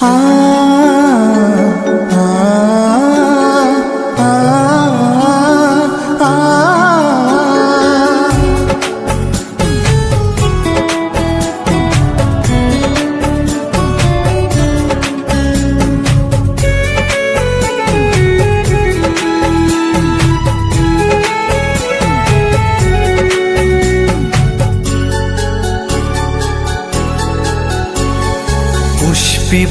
পুষ্পে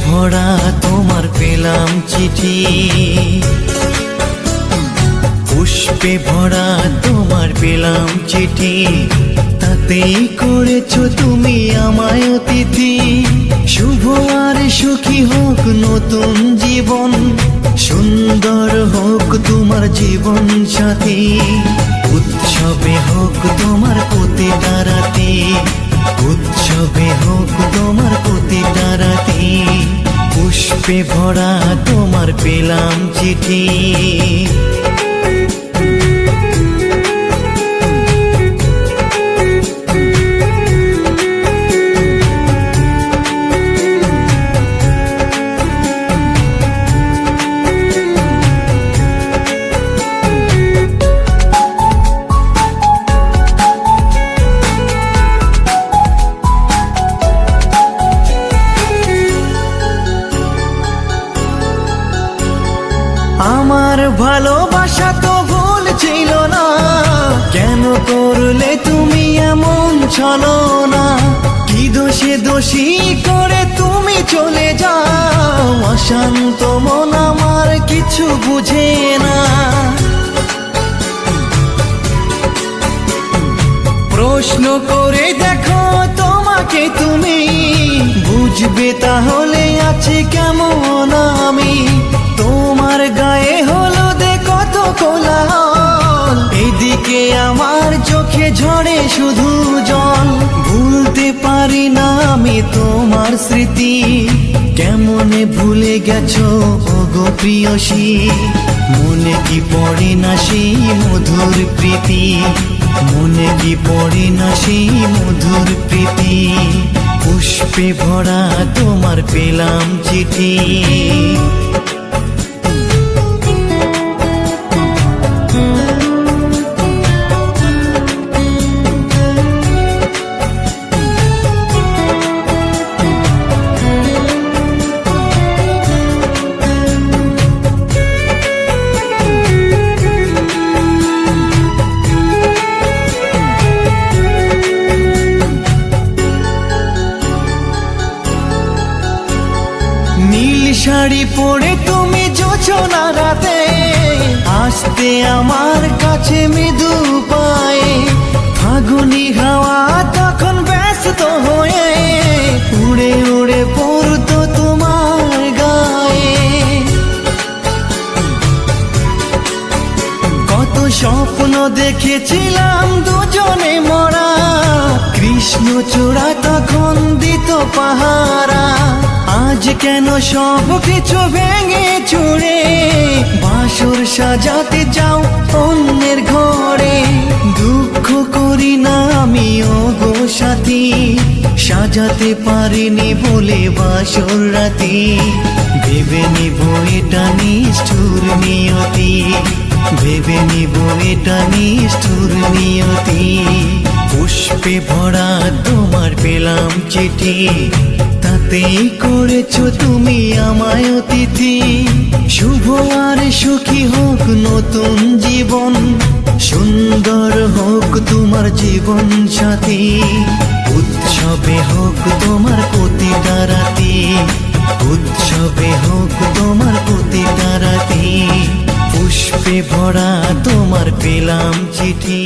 ভরা তোমার পেলাম চিঠি, পুষ্পে ভরা তোমার পেলাম চিঠি, তাতেই করেছো তুমি আমায় অতিথি। শুভ আর সুখী হোক নতুন জীবন, সুন্দর হোক তোমার জীবন সাথী। উৎসবে হোক তোমার প্রতিটা রাতি, উৎসবে হোক তোমার প্রতিটা রাতি। পুষ্পে ভরা তোমার পেলাম চিঠি। আমার ভালোবাসা তো ভুল ছিল না, কেন করলে তুমি এমন ছলনা? কি দোষে দোষী করে তুমি চলে যাও, অশান্ত মন আমার কিছু বুঝে না। প্রশ্ন করে দেখো তোমাকে তুমি, বুঝবে তাহলে আছে কেমন আমি। তোমার গায়ে হলুদে কত কোলাহল, এদিকে আমার চোখে ঝরে শুধু জল। ভুলতে পারি না আমি তোমার স্মৃতি, কেমনে ভুলে গেছো ওগো প্রিয়সী। মনে কি পড়ে না সেই মধুর প্রীতি, মনে কি পড়ে না সেই মধুর প্রীতি। পুষ্পে ভরা তোমার পেলাম চিঠি। নীল শাড়ি পরে তুমি জোছনা রাতে, আসতে আমার কাছে মৃদু পায়ে। ফাগুনি হাওয়া তখন ব্যস্ত হয়ে উড়ে উড়ে পড়তো তোমার গায়ে। কত স্বপ্ন দেখেছিলাম দুজনে মরা, কৃষ্ণচূড়া তখন দিত পাহারা। আজ কেন সব কিছু ভেঙে চুড়ে বাসর সাজাতে যাও অন্যের ঘরে? দুঃখ করি না আমি ওগো সাথী, সাজাতে পারিনি বলে বাসর রাতি। ভেবে নিব এটা নিষ্ঠুর নিয়তি, ভেবে নিব এটা নিষ্ঠুর নিয়তি। পুষ্পে ভরা তোমার পেলাম চিঠি, তাতেই করেছো তুমি আমায় অতিথি। শুভ আর সুখী হোক নতুন জীবন, সুন্দর হোক তোমার জীবন সাথী। উৎসবে হোক তোমার প্রতিটা রাতি, উৎসবে হোক তোমার প্রতিটা রাতি। পুষ্পে ভরা তোমার পেলাম চিঠি।